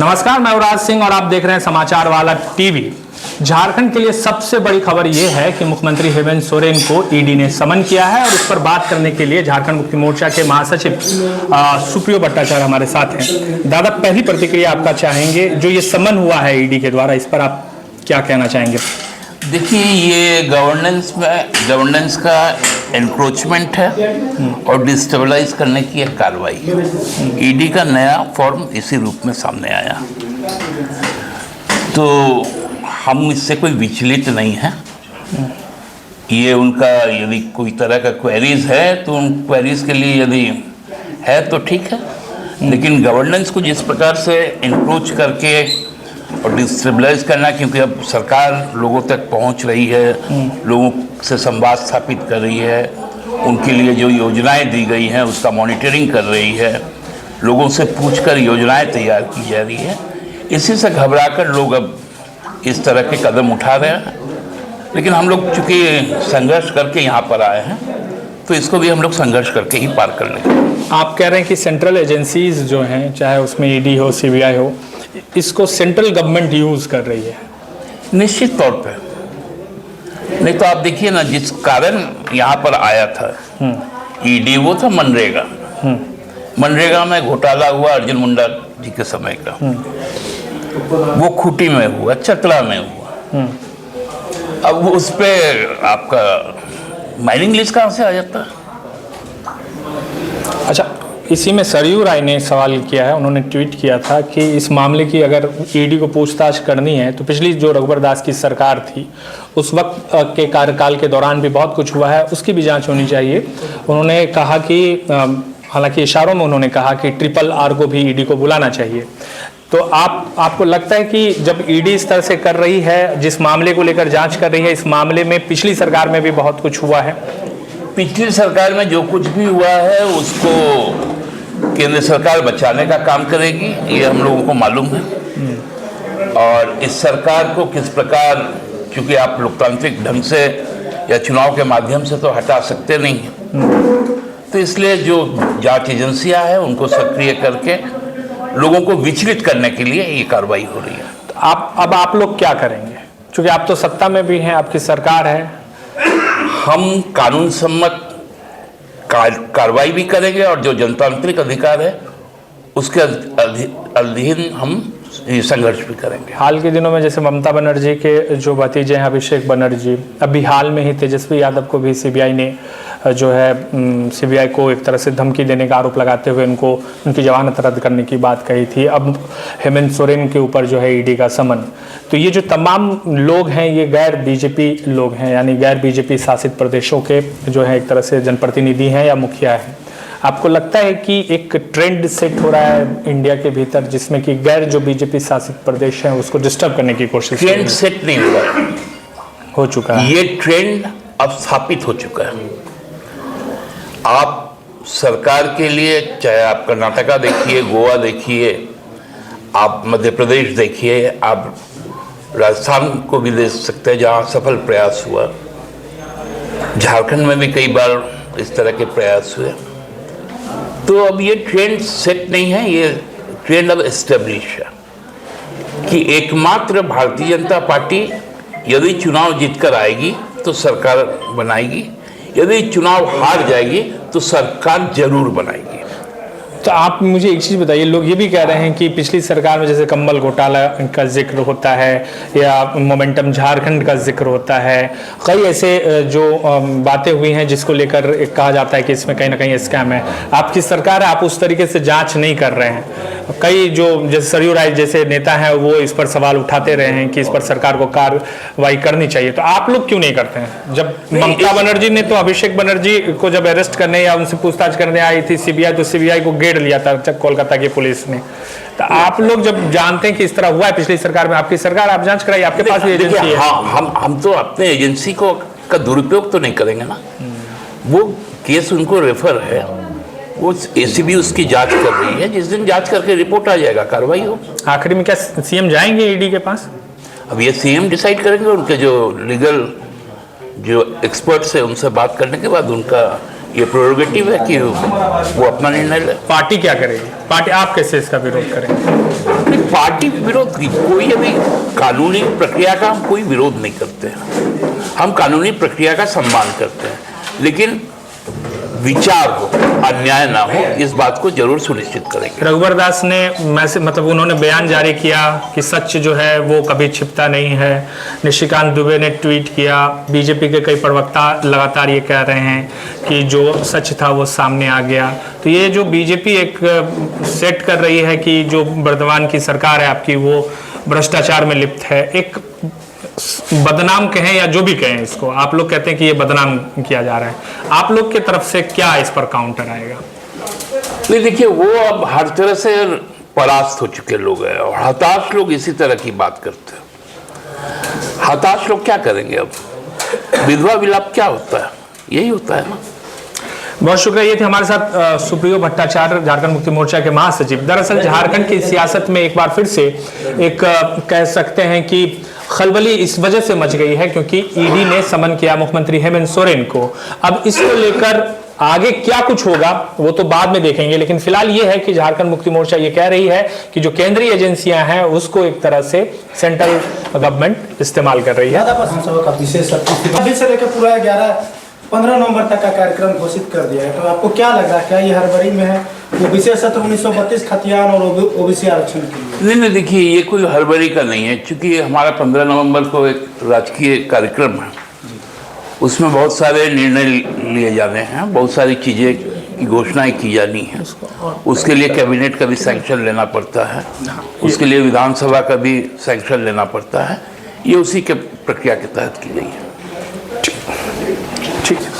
नमस्कार, मैं युवराज सिंह और आप देख रहे हैं समाचार वाला टीवी। झारखंड के लिए सबसे बड़ी खबर यह है कि मुख्यमंत्री हेमंत सोरेन को ईडी ने समन किया है और इस पर बात करने के लिए झारखंड मुक्ति मोर्चा के महासचिव सुप्रियो भट्टाचार्य हमारे साथ हैं। दादा, पहली प्रतिक्रिया आपका चाहेंगे, जो ये समन हुआ है ईडी के द्वारा, इस पर आप क्या कहना चाहेंगे? देखिए, ये गवर्नेंस का एनक्रोचमेंट है और डिस्टेबलाइज करने की एक कार्रवाई है। ईडी का नया फॉर्म इसी रूप में सामने आया, तो हम इससे कोई विचलित नहीं हैं। ये उनका यदि कोई तरह का क्वेरीज है तो उन क्वेरीज के लिए यदि है तो ठीक है, लेकिन गवर्नेंस को जिस प्रकार से एनक्रोच करके और डिस्टेबलाइज करना, क्योंकि अब सरकार लोगों तक पहुंच रही है, लोगों से संवाद स्थापित कर रही है, उनके लिए जो योजनाएं दी गई हैं उसका मॉनिटरिंग कर रही है, लोगों से पूछकर योजनाएं तैयार की जा रही है। इसी से घबराकर लोग अब इस तरह के कदम उठा रहे हैं। लेकिन हम लोग चूँकि संघर्ष करके यहाँ पर आए हैं, तो इसको भी हम लोग संघर्ष करके ही पार कर लेंगे। आप कह रहे हैं कि सेंट्रल एजेंसीज जो हैं, चाहे उसमें ईडी हो, सीबीआई हो, इसको सेंट्रल गवर्नमेंट यूज कर रही है। निश्चित तौर पे, नहीं तो आप देखिए ना, जिस कारण यहाँ पर आया था ईडी, वो था मनरेगा में घोटाला हुआ अर्जुन मुंडा जी के समय का। वो खूंटी में हुआ, चतरा में हुआ। अब उस पे आपका माइनिंग लिस्ट कहाँ से आ जाता है? अच्छा, इसी में सरयू राय ने सवाल किया है, उन्होंने ट्वीट किया था कि इस मामले की अगर ईडी को पूछताछ करनी है तो पिछली जो रघुवर दास की सरकार थी उस वक्त के कार्यकाल के दौरान भी बहुत कुछ हुआ है, उसकी भी जांच होनी चाहिए। उन्होंने कहा कि हालांकि इशारों में उन्होंने कहा कि RRR को भी ईडी को बुलाना चाहिए। तो आपको लगता है कि जब ईडी इस तरह से कर रही है, जिस मामले को लेकर जांच कर रही है, इस मामले में पिछली सरकार में भी बहुत कुछ हुआ है? पिछली सरकार में जो कुछ भी हुआ है उसको केंद्र सरकार बचाने का काम करेगी, ये हम लोगों को मालूम है। और इस सरकार को किस प्रकार, क्योंकि आप लोकतांत्रिक ढंग से या चुनाव के माध्यम से तो हटा सकते नहीं हैं, तो इसलिए जो जांच एजेंसियां हैं उनको सक्रिय करके लोगों को विचलित करने के लिए ये कार्रवाई हो रही है। तो अब आप लोग क्या करेंगे, क्योंकि आप तो सत्ता में भी हैं, आपकी सरकार है? हम कानून सम्मत कार्रवाई भी करेंगे और जो जनतांत्रिक अधिकार है उसके अधीन हम संघर्ष भी करेंगे। हाल के दिनों में जैसे ममता बनर्जी के जो भतीजे हैं अभिषेक बनर्जी, अभी हाल में ही तेजस्वी यादव को भी सीबीआई ने जो है सीबीआई को एक तरह से धमकी देने का आरोप लगाते हुए उनकी जमानत रद्द करने की बात कही थी। अब हेमंत सोरेन के ऊपर जो है ईडी का समन। तो ये जो तमाम लोग हैं ये गैर बीजेपी लोग हैं, यानी गैर बीजेपी शासित प्रदेशों के जो है एक तरह से जनप्रतिनिधि हैं या मुखिया हैं। आपको लगता है कि एक ट्रेंड सेट हो रहा है इंडिया के भीतर जिसमें कि गैर जो बीजेपी शासित प्रदेश हैं उसको डिस्टर्ब करने की कोशिश? ट्रेंड सेट नहीं हुआ, हो चुका है। ये ट्रेंड अब स्थापित हो चुका है। आप सरकार के लिए, चाहे आप कर्नाटका देखिए, गोवा देखिए, आप मध्य प्रदेश देखिए, आप राजस्थान को भी देख सकते हैं जहाँ सफल प्रयास हुआ, झारखंड में भी कई बार इस तरह के प्रयास हुए। तो अब ये ट्रेंड सेट नहीं है, ये ट्रेंड अब एस्टेब्लिश है कि एकमात्र भारतीय जनता पार्टी यदि चुनाव जीतकर आएगी तो सरकार बनाएगी, यदि चुनाव हार जाएगी तो सरकार जरूर बनाएगी। तो आप मुझे एक चीज़ बताइए, लोग ये भी कह रहे हैं कि पिछली सरकार में जैसे कंबल घोटाला का जिक्र होता है या मोमेंटम झारखंड का जिक्र होता है, कई ऐसे जो बातें हुई हैं जिसको लेकर कहा जाता है कि इसमें कहीं ना कहीं स्कैम है। आपकी सरकार है, आप उस तरीके से जांच नहीं कर रहे हैं। कई जो जैसे सरयू राय जैसे नेता हैं वो इस पर सवाल उठाते रहे हैं कि इस पर सरकार को कार्रवाई करनी चाहिए, तो आप लोग क्यों नहीं करते हैं? जब ममता बनर्जी ने तो अभिषेक बनर्जी को जब अरेस्ट करने या उनसे पूछताछ करने आई थी सीबीआई, तो सीबीआई को घेर लिया था कोलकाता की पुलिस ने। तो आप लोग जब जानते हैं कि इस तरह हुआ है पिछली सरकार में, आपकी सरकार, आप जांच कराइए, आपके पास भी एजेंसी है। हम तो अपने एजेंसी का दुरुपयोग तो नहीं करेंगे ना। वो केस उनको रेफर है, वो एसीबी उसकी जांच कर रही है, जिस दिन जांच करके रिपोर्ट आ जाएगा कार्रवाई हो। आखिरी में क्या सीएम जाएंगे ईडी के पास? अब ये सीएम डिसाइड करेंगे, उनके जो लीगल जो एक्सपर्ट्स है उनसे बात करने के बाद उनका ये प्रोरोगेटिव है कि वो अपना निर्णय ले। पार्टी क्या करेगी? पार्टी आप कैसे इसका विरोध करेंगे? अपनी पार्टी विरोध की कोई अभी कानूनी प्रक्रिया का हम कोई विरोध नहीं करते हैं। हम कानूनी प्रक्रिया का सम्मान करते हैं, लेकिन विचार हो, अन्याय ना हो, इस बात को जरूर सुनिश्चित करेंगे। रघुवर दास ने मतलब उन्होंने बयान जारी किया कि सच जो है वो कभी छिपता नहीं है। निशिकांत दुबे ने ट्वीट किया। बीजेपी के कई प्रवक्ता लगातार ये कह रहे हैं कि जो सच था वो सामने आ गया। तो ये जो बीजेपी एक सेट कर रही है कि जो वर्तमान की सरकार है आपकी वो भ्रष्टाचार में लिप्त है, एक बदनाम कहें या जो भी कहें, इसको आप लोग कहते हैं कि ये बदनाम किया जा रहा है, आप लोग की तरफ से क्या इस पर काउंटर आएगा? नहीं, देखिए, वो अब हर तरह से परास्त हो चुके लोग हैं और हताश लोग इसी तरह की बात करते हैं। हताश लोग क्या करेंगे? अब विधवा विलाप क्या होता है? यही होता है ना। बहुत शुक्रिया। ये थे हमारे साथ सुप्रियो भट्टाचार्य, झारखंड मुक्ति मोर्चा के महासचिव। दरअसल झारखंड की सियासत में एक बार फिर से एक कह सकते हैं कि खलबली इस वजह से मच गई है क्योंकि ईडी ने समन किया मुख्यमंत्री हेमंत सोरेन को। अब इसको लेकर आगे क्या कुछ होगा वो तो बाद में देखेंगे, लेकिन फिलहाल ये है कि झारखंड मुक्ति मोर्चा ये कह रही है कि जो केंद्रीय एजेंसियां हैं उसको एक तरह से सेंट्रल गवर्नमेंट इस्तेमाल कर रही है। अभी से लेकर पूरा 15 नवंबर तक का कार्यक्रम घोषित कर दिया है, तो आपको क्या लगा, क्या ये हड़बड़ी में है? वो विशेष सत्र 1932 खतियान और ओबीसी आरक्षण के लिए। नहीं, देखिए, ये कोई हड़बड़ी का नहीं है, क्योंकि हमारा 15 नवंबर को एक राजकीय कार्यक्रम है। उसमें बहुत सारे निर्णय लिए जाने हैं, बहुत सारी चीज़ें की घोषणाएं की जानी है। उसके लिए कैबिनेट का भी सैंक्शन लेना पड़ता है, उसके लिए विधानसभा का भी सैंक्शन लेना पड़ता है। ये उसी के प्रक्रिया के तहत की गई है। ठीक है।